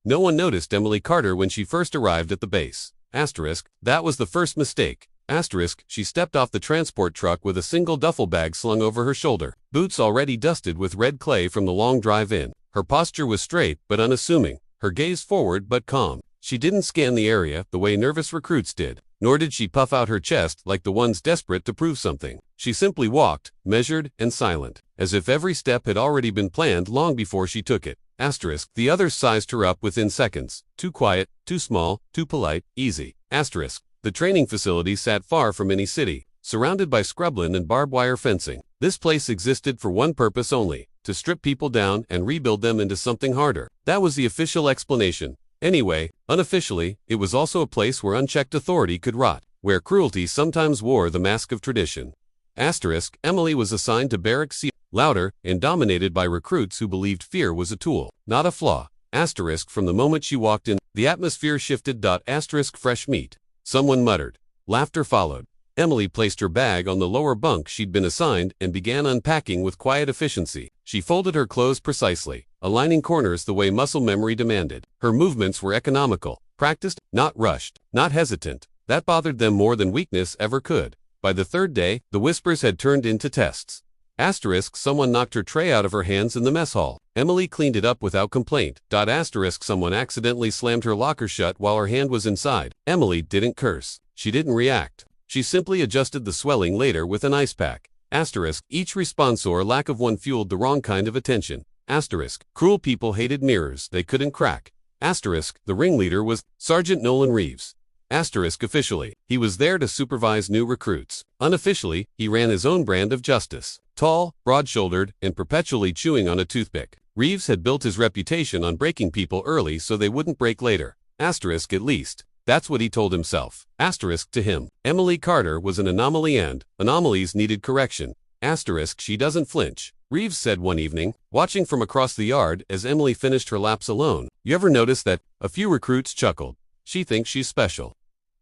No one noticed Emily Carter when she first arrived at the base. Asterisk, that was the first mistake. Asterisk, she stepped off the transport truck with a single duffel bag slung over her shoulder, boots already dusted with red clay from the long drive in. Her posture was straight but unassuming, her gaze forward but calm. She didn't scan the area the way nervous recruits did, nor did she puff out her chest like the ones desperate to prove something. She simply walked, measured and silent, as if every step had already been planned long before she took it. Asterisk, the others sized her up within seconds. Too quiet, too small, too polite, easy. Asterisk, the training facility sat far from any city, surrounded by scrubland and barbed wire fencing. This place existed for one purpose only, to strip people down and rebuild them into something harder. That was the official explanation. Anyway, unofficially, it was also a place where unchecked authority could rot, where cruelty sometimes wore the mask of tradition. Asterisk, Emily was assigned to Barrack C, louder and dominated by recruits who believed fear was a tool, not a flaw. Asterisk, from the moment she walked in, the atmosphere shifted. Asterisk, fresh meat. Someone muttered. Laughter followed. Emily placed her bag on the lower bunk she'd been assigned and began unpacking with quiet efficiency. She folded her clothes precisely, aligning corners the way muscle memory demanded. Her movements were economical, practiced, not rushed, not hesitant. That bothered them more than weakness ever could. By the third day, the whispers had turned into tests. Asterisk, someone knocked her tray out of her hands in the mess hall. Emily cleaned it up without complaint. Asterisk, someone accidentally slammed her locker shut while her hand was inside. Emily didn't curse. She didn't react. She simply adjusted the swelling later with an ice pack. Asterisk, each responsor lack of one fueled the wrong kind of attention. Asterisk, cruel people hated mirrors they couldn't crack. Asterisk, the ringleader was Sergeant Nolan Reeves. Asterisk, officially, he was there to supervise new recruits. Unofficially, he ran his own brand of justice. Tall, broad-shouldered, and perpetually chewing on a toothpick, Reeves had built his reputation on breaking people early so they wouldn't break later. Asterisk, at least, that's what he told himself. Asterisk, to him, Emily Carter was an anomaly and anomalies needed correction. Asterisk, she doesn't flinch. Reeves said one evening, watching from across the yard as Emily finished her laps alone. You ever notice that? A few recruits chuckled. She thinks she's special.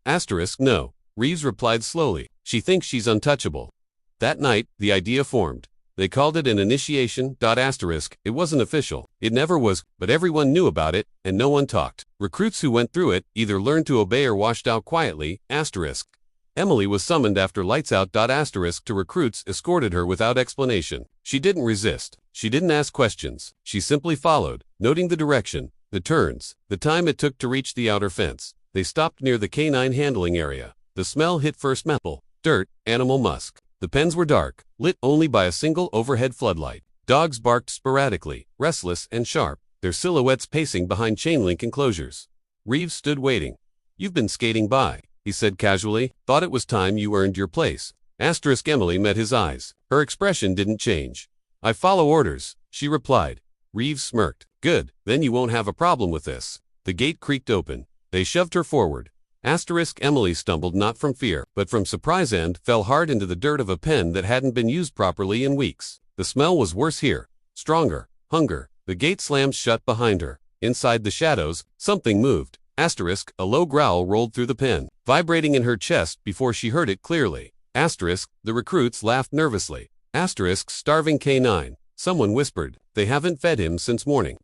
Asterisk, no. Reeves replied slowly. She thinks she's untouchable. That night, the idea formed. They called it an initiation. Asterisk, it wasn't official. It never was, but everyone knew about it, and no one talked. Recruits who went through it either learned to obey or washed out quietly. Asterisk. Emily was summoned after lights out. Asterisk, to recruits escorted her without explanation. She didn't resist. She didn't ask questions. She simply followed, noting the direction, the turns, the time it took to reach the outer fence. They stopped near the canine handling area. The smell hit first: maple, dirt, animal musk. The pens were dark, lit only by a single overhead floodlight. Dogs barked sporadically, restless and sharp, their silhouettes pacing behind chain-link enclosures. Reeves stood waiting. You've been skating by, he said casually. Thought it was time you earned your place. Asterisk, Emily met his eyes. Her expression didn't change. I follow orders, she replied. Reeves smirked. Good, then you won't have a problem with this. The gate creaked open. They shoved her forward. Asterisk, Emily stumbled not from fear, but from surprise and fell hard into the dirt of a pen that hadn't been used properly in weeks. The smell was worse here. Stronger. Hunger. The gate slammed shut behind her. Inside the shadows, something moved. Asterisk, a low growl rolled through the pen, vibrating in her chest before she heard it clearly. Asterisk, the recruits laughed nervously. Asterisk, starving K9. Someone whispered, they haven't fed him since morning.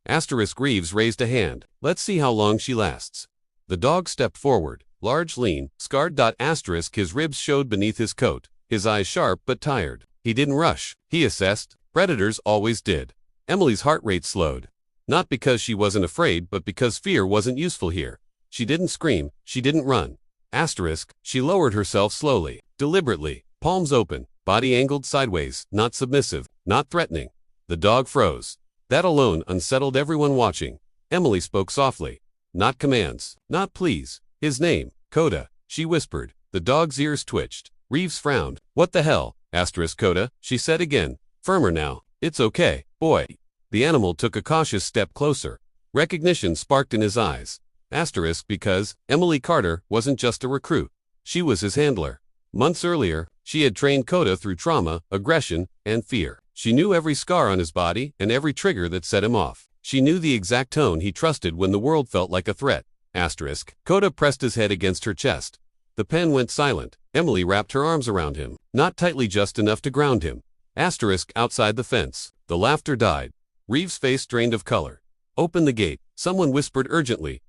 Asterisk, Reeves raised a hand. Let's see how long she lasts. The dog stepped forward, large, lean, scarred. Asterisk, his ribs showed beneath his coat, his eyes sharp but tired. He didn't rush, he assessed. Predators always did. Emily's heart rate slowed. Not because she wasn't afraid, but because fear wasn't useful here. She didn't scream, she didn't run. Asterisk, she lowered herself slowly, deliberately, palms open, body angled sideways, not submissive, not threatening. The dog froze. That alone unsettled everyone watching. Emily spoke softly. Not commands, not pleas. His name, Coda, she whispered. The dog's ears twitched. Reeves frowned. What the hell? Asterisk, Coda, she said again. Firmer now. It's okay, boy. The animal took a cautious step closer. Recognition sparked in his eyes. Asterisk, because Emily Carter wasn't just a recruit. She was his handler. Months earlier, she had trained Coda through trauma, aggression, and fear. She knew every scar on his body and every trigger that set him off. She knew the exact tone he trusted when the world felt like a threat. Asterisk. Coda pressed his head against her chest. The pen went silent. Emily wrapped her arms around him, not tightly, just enough to ground him. Asterisk, outside the fence. The laughter died. Reeves' face drained of color. Open the gate. Someone whispered urgently.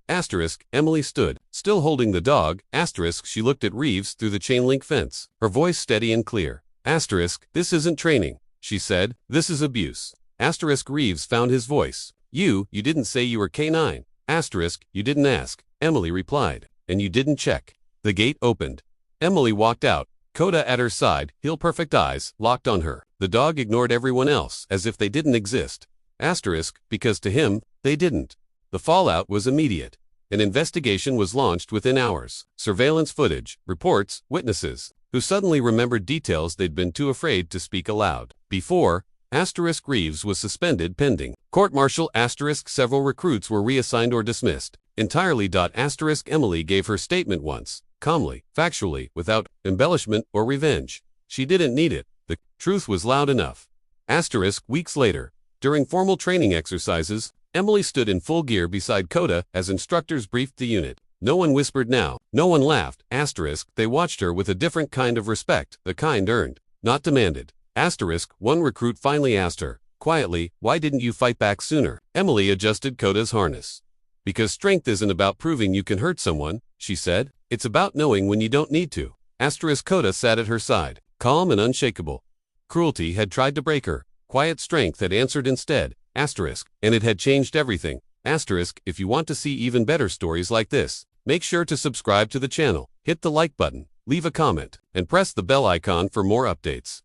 Emily stood, still holding the dog. She looked at Reeves through the chain-link fence, her voice steady and clear. This isn't training, she said. This is abuse. Reeves found his voice. You didn't say you were K9. You didn't ask, Emily replied. And you didn't check. The gate opened. Emily walked out, Coda at her side, heel-perfect eyes locked on her. The dog ignored everyone else as if they didn't exist. Because to him, they didn't. The fallout was immediate. An investigation was launched within hours. Surveillance footage, reports, witnesses, who suddenly remembered details they'd been too afraid to speak aloud. Before, Reeves was suspended pending court-martial. Several recruits were reassigned or dismissed entirely. Emily gave her statement once, calmly, factually, without embellishment or revenge. She didn't need it. The truth was loud enough. Weeks later, during formal training exercises, Emily stood in full gear beside Coda as instructors briefed the unit. No one whispered now, no one laughed. They watched her with a different kind of respect, the kind earned, not demanded. One recruit finally asked her, quietly, why didn't you fight back sooner? Emily adjusted Coda's harness. Because strength isn't about proving you can hurt someone, she said. It's about knowing when you don't need to. Coda sat at her side, calm and unshakable. Cruelty had tried to break her. Quiet strength had answered instead. And it had changed everything. If you want to see even better stories like this, make sure to subscribe to the channel, hit the like button, leave a comment, and press the bell icon for more updates.